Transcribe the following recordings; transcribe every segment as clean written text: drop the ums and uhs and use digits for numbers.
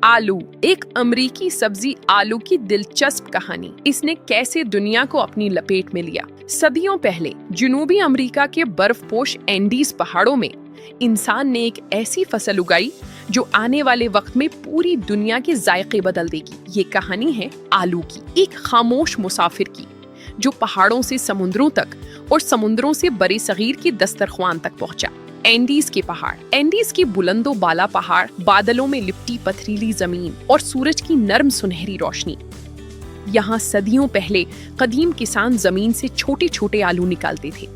आलू, एक अमरीकी सब्जी आलू की दिलचस्प कहानी। इसने कैसे दुनिया को अपनी लपेट में लिया। सदियों पहले जुनूबी अमेरिका के बर्फपोश एंडीज पहाड़ों में इंसान ने एक ऐसी फसल उगाई जो आने वाले वक्त में पूरी दुनिया के जायके बदल देगी। ये कहानी है आलू की, एक खामोश मुसाफिर की, जो पहाड़ों से समुद्रों तक और समुद्रों से बड़े सगीर की दस्तरख्वान तक पहुंचा। एंडीज के पहाड़, एंडीज की बुलंदो बाला पहाड़, बादलों में लिपटी पथरीली जमीन और सूरज की नर्म सुनहरी रोशनी। यहाँ सदियों पहले कदीम किसान जमीन से छोटे छोटे आलू निकालते थे।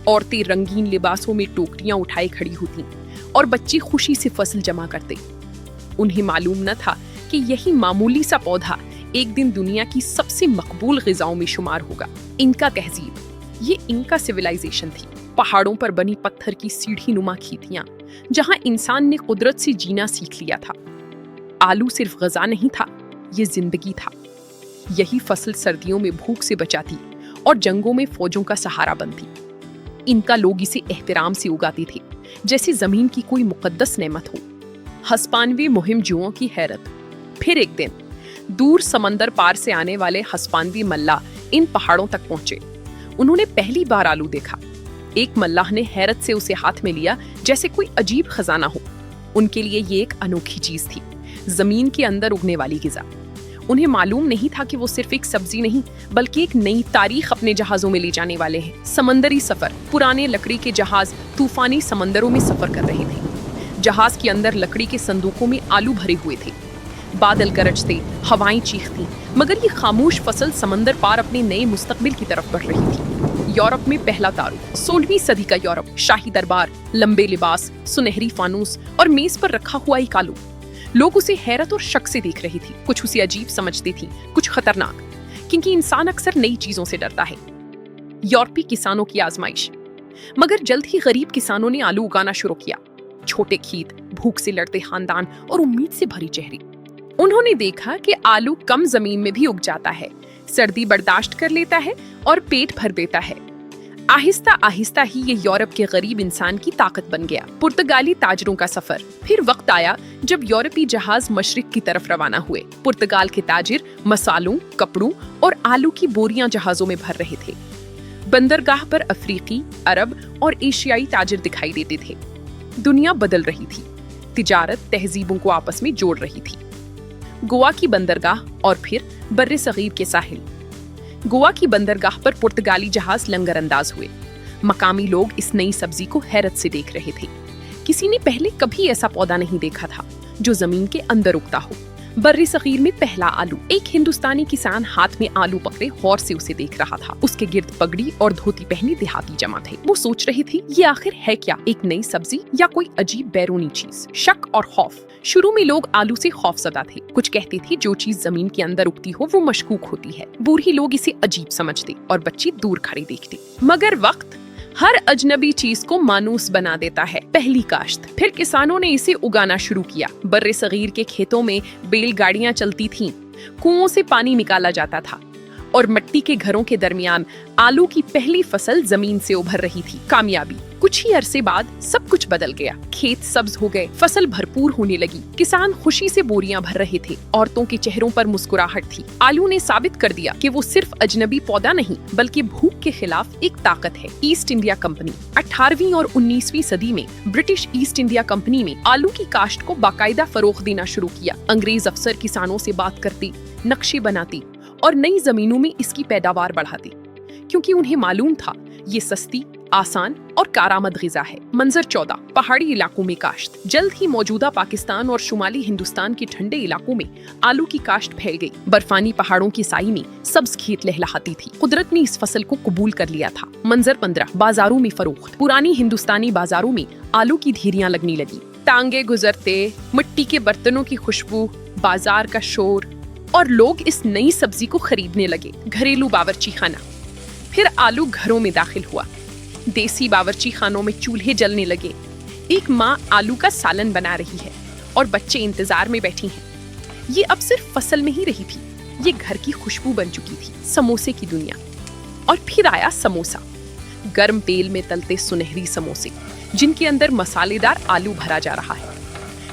औरतें रंगीन लिबासों में टोकरियां उठाए खड़ी होती और बच्चे खुशी से फसल जमा करते। उन्हें मालूम न था कि यही मामूली सा पौधा एक दिन दुनिया की सबसे मकबूल ग़िज़ाओं में शुमार होगा। इनका तहजीब, ये इनका सिविलाइजेशन थी। पहाड़ों पर बनी पत्थर की सीढ़ी नुमा खीतियां, जहां इंसान ने कुदरत से जीना सीख लिया था। आलू सिर्फ ग़िज़ा नहीं था, ये जिंदगी था। यही फसल सर्दियों में भूख से बचाती और जंगों में फौजों का सहारा बनती। इनका लोग इसे एहतराम से उगाते थे, जैसे जमीन की कोई मुकद्दस नेमत हो। हस्पानवी मुहिम जुओं की हैरत। फिर एक दिन दूर समंदर पार से आने वाले हस्पानवी मल्लाह इन पहाड़ों तक पहुंचे। उन्होंने पहली बार आलू देखा। एक मल्लाह ने हैरत से उसे हाथ में लिया जैसे कोई अजीब खजाना हो। उनके लिए ये एक अनोखी चीज थी, जमीन के अंदर उगने वाली ग़िज़ा। उन्हें मालूम नहीं था कि वो सिर्फ एक सब्जी नहीं, बल्कि एक नई तारीख अपने जहाजों में ले जाने वाले हैं। समंदरी सफर। पुराने लकड़ी के जहाज तूफानी समंदरों में सफर कर रहे थे। जहाज के अंदर लकड़ी के संदूकों में आलू भरे हुए थे। बादल गरजते, हवाएं चीखती, मगर ये खामोश फसल समंदर पार अपने नए मुस्तकबिल की तरफ बढ़ रही थी। यूरोप में पहला तारुफ। 16वीं सदी का यूरोप, शाही दरबार, लंबे लिबास, सुनहरी फानूस और मेज पर रखा हुआ एक आलू। लोग उसे हैरत और शक से देख रही थी। कुछ उसे अजीब समझती थी, कुछ खतरनाक, क्योंकि इंसान अक्सर नई चीजों से डरता है। यूरोपीय किसानों की आजमाइश। मगर जल्द ही गरीब किसानों ने आलू उगाना शुरू किया। छोटे खेत, भूख से लड़ते खानदान और उम्मीद से भरी चेहरे। उन्होंने देखा कि आलू कम जमीन में भी उग जाता है, सर्दी बर्दाश्त कर लेता है और पेट भर देता है। आहिस्ता आहिस्ता ही ये यूरोप के गरीब इंसान की ताकत बन गया। पुर्तगाली ताजरों का सफर। फिर वक्त आया जब यूरोपीय जहाज मशरिक की तरफ रवाना हुए। पुर्तगाल के ताजिर मसालों, कपड़ों और आलू की बोरियां जहाजों में भर रहे थे। बंदरगाह पर अफ्रीकी, अरब और एशियाई ताजिर दिखाई देते थे। दुनिया बदल रही थी। तिजारत तहजीबों को आपस में जोड़ रही थी। गोवा की बंदरगाह और फिर बर्रे सगीर के साहिल। गोवा की बंदरगाह पर पुर्तगाली जहाज लंगर अंदाज हुए। मकामी लोग इस नई सब्जी को हैरत से देख रहे थे। किसी ने पहले कभी ऐसा पौधा नहीं देखा था जो जमीन के अंदर उगता हो। बर्रे सगीर में पहला आलू। एक हिंदुस्तानी किसान हाथ में आलू पकड़े गौर से उसे देख रहा था। उसके गिर्द पगड़ी और धोती पहने देहाती जमा थे। वो सोच रही थी, ये आखिर है क्या, एक नई सब्जी या कोई अजीब बैरूनी चीज। शक और खौफ। शुरू में लोग आलू से खौफजदा थे। कुछ कहते थे जो चीज जमीन के अंदर उगती हो वो मशकूक होती है। बूढ़े लोग इसे अजीब समझते और बच्चे दूर खड़े देखते। मगर वक्त हर अजनबी चीज को मानूस बना देता है। पहली काश्त। फिर किसानों ने इसे उगाना शुरू किया। बर्रे सगीर के खेतों में बैलगाड़ियां चलती थीं, कुओं से पानी निकाला जाता था और मिट्टी के घरों के दरमियान आलू की पहली फसल जमीन से उभर रही थी। कामयाबी। कुछ ही अरसे बाद सब कुछ बदल गया। खेत सब्ज हो गए, फसल भरपूर होने लगी। किसान खुशी से बोरियां भर रहे थे। औरतों के चेहरों पर मुस्कुराहट थी। आलू ने साबित कर दिया कि वो सिर्फ अजनबी पौधा नहीं, बल्कि भूख के खिलाफ एक ताकत है। East India company. 18वीं और 19वीं सदी में ब्रिटिश ईस्ट इंडिया कंपनी ने आलू की काश्त को बाकायदा फरोग देना शुरू किया। अंग्रेज अफसर किसानों से बात करते, नक्शे बनाते और नई जमीनों में इसकी पैदावार बढ़ाते, क्योंकि उन्हें मालूम था ये सस्ती, आसान और कारामद ग़िज़ा है। मंजर 14। पहाड़ी इलाकों में काश्त। जल्द ही मौजूदा पाकिस्तान और शुमाली हिंदुस्तान के ठंडे इलाकों में आलू की काश्त फैल गई। बर्फानी पहाड़ों की साई में सब्ज खेत लहलहाती थी। कुदरत ने इस फसल को कबूल कर लिया था। मंजर 15। बाजारों में फरोख्त। पुरानी हिंदुस्तानी बाजारों में आलू की ढेरियां लगने लगी। टांगे गुजरते, मिट्टी के बर्तनों की खुशबू, बाजार का शोर, और लोग इस नई सब्जी को खरीदने लगे। घरेलू बावर्ची खाना। फिर आलू घरों में दाखिल हुआ। देसी बावर्ची खानों में चूल्हे जलने लगे। एक माँ आलू का सालन बना रही है और बच्चे इंतजार में बैठी हैं। ये अब सिर्फ फसल नहीं रही थी, ये घर की खुशबू बन चुकी थी। समोसे की दुनिया। और फिर आया समोसा। गर्म तेल में तलते सुनहरी समोसे, जिनके अंदर मसालेदार आलू भरा जा रहा है।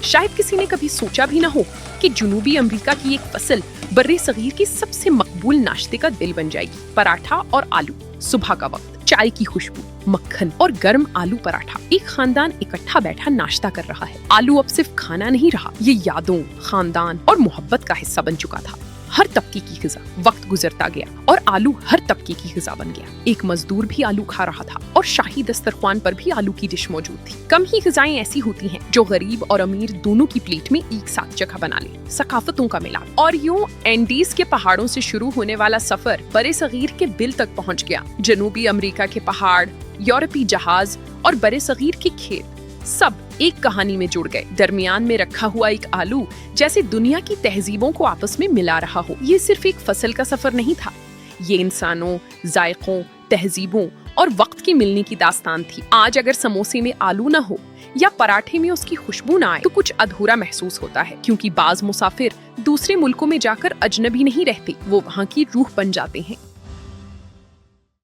शायद किसी ने कभी सोचा भी न हो कि जनूबी अमेरिका की एक फसल बर्रे सगीर के सबसे मकबूल नाश्ते का दिल बन जाएगी। पराठा और आलू, सुबह का वक्त, चाय की खुशबू, मक्खन और गर्म आलू पराठा। एक खानदान इकट्ठा बैठा नाश्ता कर रहा है। आलू अब सिर्फ खाना नहीं रहा, ये यादों, खानदान और मोहब्बत का हिस्सा बन चुका था। हर तबके की ग़िज़ा। वक्त गुजरता गया और आलू हर तबके की ग़िज़ा बन गया। एक मजदूर भी आलू खा रहा था और शाही दस्तरख्वान पर भी आलू की डिश मौजूद थी। कम ही ग़िज़ाएं ऐसी होती हैं जो गरीब और अमीर दोनों की प्लेट में एक साथ जगह बना ले। सकाफतों का मिलाप। और यूं एंडीज के पहाड़ों से शुरू होने वाला सफर बड़े सगीर के बिल तक पहुंच गया। जनूबी अमेरिका के पहाड़, यूरोपी जहाज और बड़े सगीर के खेत सब एक कहानी में जुड़ गए। दरमियान में रखा हुआ एक आलू जैसे दुनिया की तहजीबों को आपस में मिला रहा हो। ये सिर्फ एक फसल का सफर नहीं था, ये इंसानों, जायकों, तहजीबों और वक्त की मिलने की दास्तान थी। आज अगर समोसे में आलू ना हो या पराठे में उसकी खुशबू ना आए तो कुछ अधूरा महसूस होता है, क्योंकि बाज मुसाफिर दूसरे मुल्कों में जाकर अजनबी नहीं रहते, वो वहाँ की रूह बन जाते हैं।